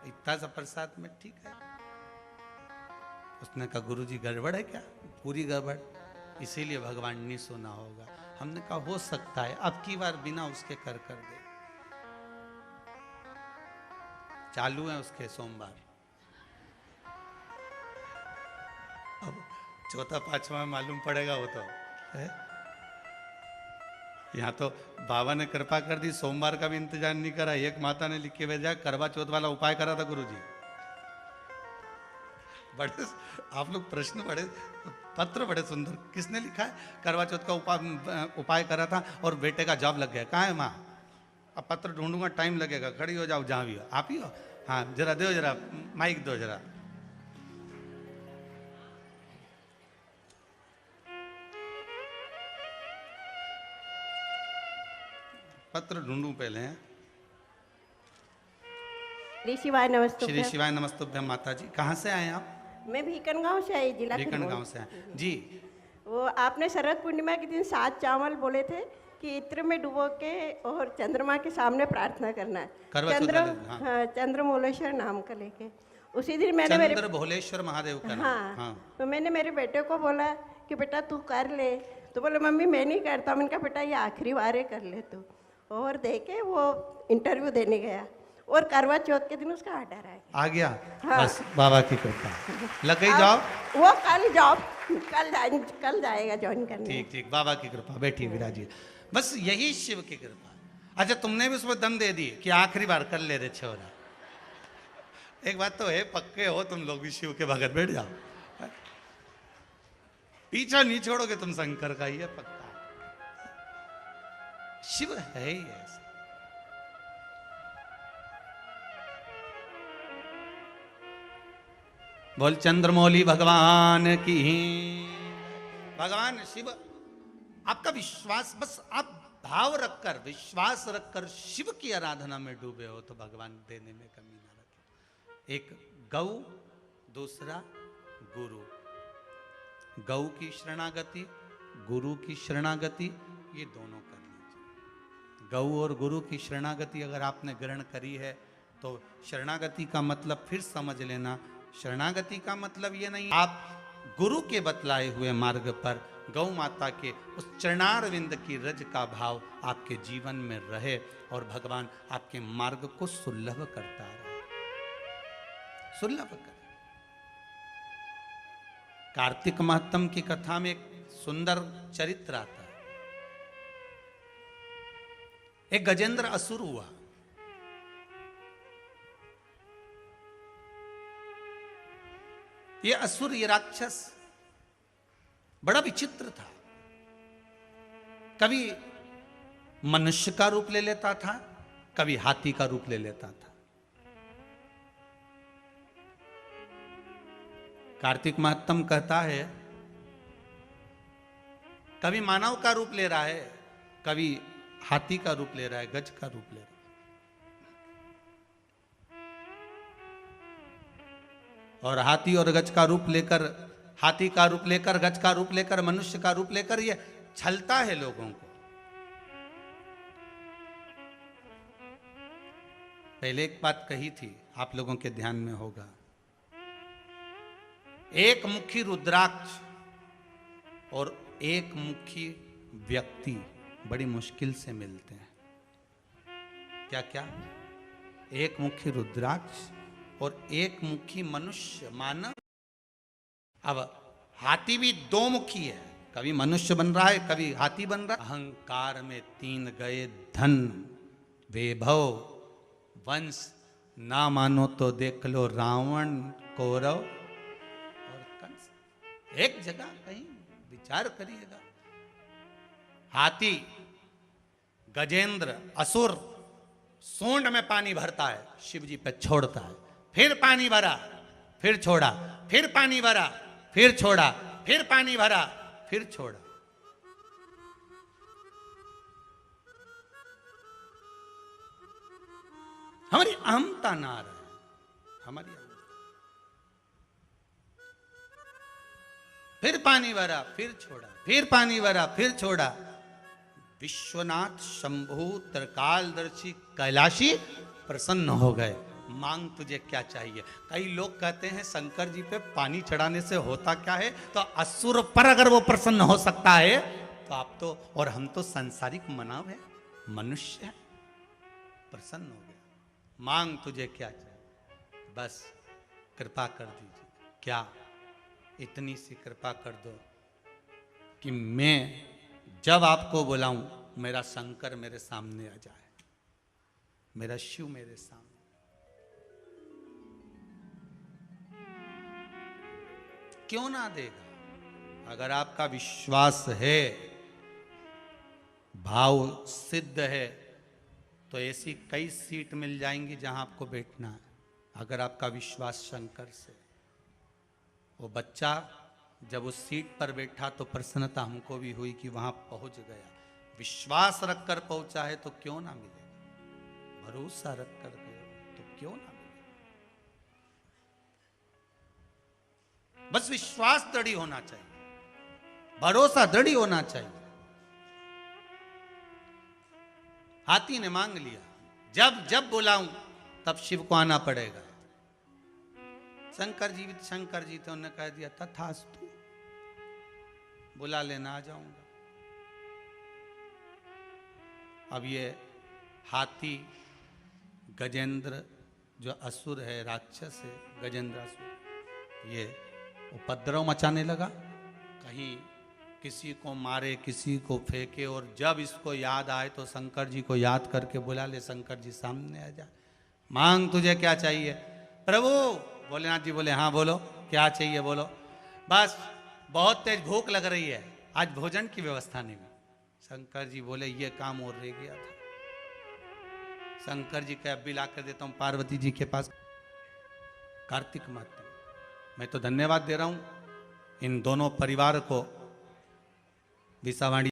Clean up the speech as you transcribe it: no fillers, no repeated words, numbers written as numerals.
इतना सा प्रसाद में ठीक है। उसने कहा गुरुजी गड़बड़ है क्या? पूरी गड़बड़, इसीलिए भगवान ने सुना होगा। हमने कहा हो सकता है, अब की बार बिना उसके कर दे। चालू है उसके सोमवार, अब चौथा पांचवा मालूम पड़ेगा वो तो है। यहाँ तो बाबा ने कृपा कर दी, सोमवार का भी इंतजार नहीं करा। एक माता ने लिख के भेजा, करवा चौथ वाला उपाय करा था गुरुजी। बड़े आप लोग प्रश्न बड़े, पत्र बड़े सुंदर। किसने लिखा है? करवा चौथ का उपाय करा था और बेटे का जॉब लग गया। कहाँ है माँ? अब पत्र ढूंढूंगा, टाइम लगेगा। खड़ी हो जाओ, जहाँ भी हो। आप ही हो? हाँ जरा दो, जरा माइक दो जरा। पत्र ढूंढूं पहले। श्री शिवाय नमस्ते। श्री शिवाय नमस्तुभ्यम। माता जी कहाँ से आए आप? मैं भीकन गांव से आई, जिला भीकन गांव से आए जी। वो आपने शरद पूर्णिमा के दिन 7 चावल बोले थे कि इत्र में डुबो के और चंद्रमा के सामने प्रार्थना करना है। चंद्रमौलेश्वर नाम का लेके उसी दिन मैंने चंद्र भोलेश्वर महादेव का हाँ, हाँ तो मैंने मेरे बेटे को बोला कि बेटा तू कर ले, तो बोले मम्मी मैं नहीं करता। मैंने कहा बेटा ये आखिरी बार है, कर ले तू। और देखे वो इंटरव्यू देने गया और करवा चौथ के दिन उसका ऑर्डर आ गया। हाँ। बस बाबा की कृपा लग गई जॉब। वो कल जाएगा ज्वाइन करने। ठीक ठीक, बाबा की कृपा। बैठी विराजी, बस यही शिव की कृपा। अच्छा तुमने भी उसमें दम दे दी कि आखिरी बार कर ले रे छोरा। एक बात तो है, पक्के हो तुम लोग भी शिव के भगत, बैठ जाओ। पीछा नहीं छोड़ोगे तुम शंकर का, ये पक्का। शिव है ही ऐसा। बोल चंद्रमौली भगवान की। भगवान शिव, आपका विश्वास, बस आप भाव रखकर, विश्वास रखकर शिव की आराधना में डूबे हो तो भगवान देने में कमी ना रखे। एक गौ, दूसरा गुरु। गौ की शरणागति, गुरु की शरणागति, ये दोनों कर लीजिए। गौ और गुरु की शरणागति अगर आपने ग्रहण करी है तो शरणागति का मतलब फिर समझ लेना। शरणागति का मतलब ये नहीं आप गुरु के बतलाए हुए मार्ग पर गौ माता के उस चरणारविंद की रज का भाव आपके जीवन में रहे और भगवान आपके मार्ग को सुलभ करता रहे, सुलभ करे। कार्तिक महत्तम की कथा में एक सुंदर चरित्र आता है। एक गजेंद्र असुर हुआ। ये असुर, ये राक्षस बड़ा विचित्र था। कभी मनुष्य का रूप ले लेता था, कभी हाथी का रूप ले लेता था। कार्तिक महत्तम कहता है कभी मानव का रूप ले रहा है, कभी हाथी का रूप ले रहा है, गज का रूप ले रहा है। और हाथी और गज का रूप लेकर, हाथी का रूप लेकर, गज का रूप लेकर, मनुष्य का रूप लेकर ये छलता है लोगों को। पहले एक बात कही थी, आप लोगों के ध्यान में होगा। एक मुखी रुद्राक्ष और एक मुखी व्यक्ति बड़ी मुश्किल से मिलते हैं। क्या क्या? एक मुखी रुद्राक्ष और एक मुखी मनुष्य, मानव। अब हाथी भी दो मुखी है, कभी मनुष्य बन रहा है, कभी हाथी बन रहा है। अहंकार में 3 गए धन, वैभव, वंश। ना मानो तो देख लो रावण, कौरव और कंस। एक जगह कहीं विचार करिएगा। हाथी, गजेंद्र, असुर सूंड में पानी भरता है, शिव जी पे छोड़ता है, फिर पानी भरा, फिर छोड़ा, फिर पानी भरा, फिर छोड़ा, फिर पानी भरा, फिर छोड़ा। हमारी अहमता ना रहे, हमारी फिर पानी भरा, फिर छोड़ा, फिर पानी भरा, फिर छोड़ा। विश्वनाथ शंभु त्रिकालदर्शी कैलाशी प्रसन्न हो गए। मांग तुझे क्या चाहिए। कई लोग कहते हैं शंकर जी पे पानी चढ़ाने से होता क्या है, तो असुर पर अगर वो प्रसन्न हो सकता है तो आप तो, और हम तो सांसारिक मानव है, मनुष्य है, प्रसन्न हो गया। मांग तुझे क्या चाहिए, बस कृपा कर दीजिए। क्या, इतनी सी कृपा कर दो कि मैं जब आपको बुलाऊं मेरा शंकर मेरे सामने आ जाए, मेरा शिव मेरे सामने। क्यों ना देगा? अगर आपका विश्वास है, भाव सिद्ध है, तो ऐसी कई सीट मिल जाएंगी जहां आपको बैठना है। अगर आपका विश्वास शंकर से, वो बच्चा जब उस सीट पर बैठा तो प्रसन्नता हमको भी हुई कि वहां पहुंच गया। विश्वास रखकर पहुंचा है तो क्यों ना मिलेगा, भरोसा रखकर गया तो क्यों ना मिलेगा। बस विश्वास दृढ़ होना चाहिए, भरोसा दृढ़ होना चाहिए। हाथी ने मांग लिया, जब जब बुलाऊं तब शिव को आना पड़ेगा। शंकर जी तो उन्होंने कह दिया तथास्तु, बुला लेना, आ जाऊंगा। अब ये हाथी गजेंद्र जो असुर है, राक्षस है, गजेंद्र असुर, ये उपद्रव मचाने लगा, कहीं किसी को मारे, किसी को फेंके। और जब इसको याद आए तो शंकर जी को याद करके बुला ले, शंकर जी सामने आ जाए। मांग तुझे क्या चाहिए प्रभु? भोलेनाथ जी बोले हाँ बोलो, क्या चाहिए बोलो। बस बहुत तेज भूख लग रही है, आज भोजन की व्यवस्था नहीं हुई। शंकर जी बोले ये काम और रह गया था। शंकर जी के अब भी ला कर देता हूं पार्वती जी के पास। कार्तिक माता, मैं तो धन्यवाद दे रहा हूं इन दोनों परिवार को, विसावाणी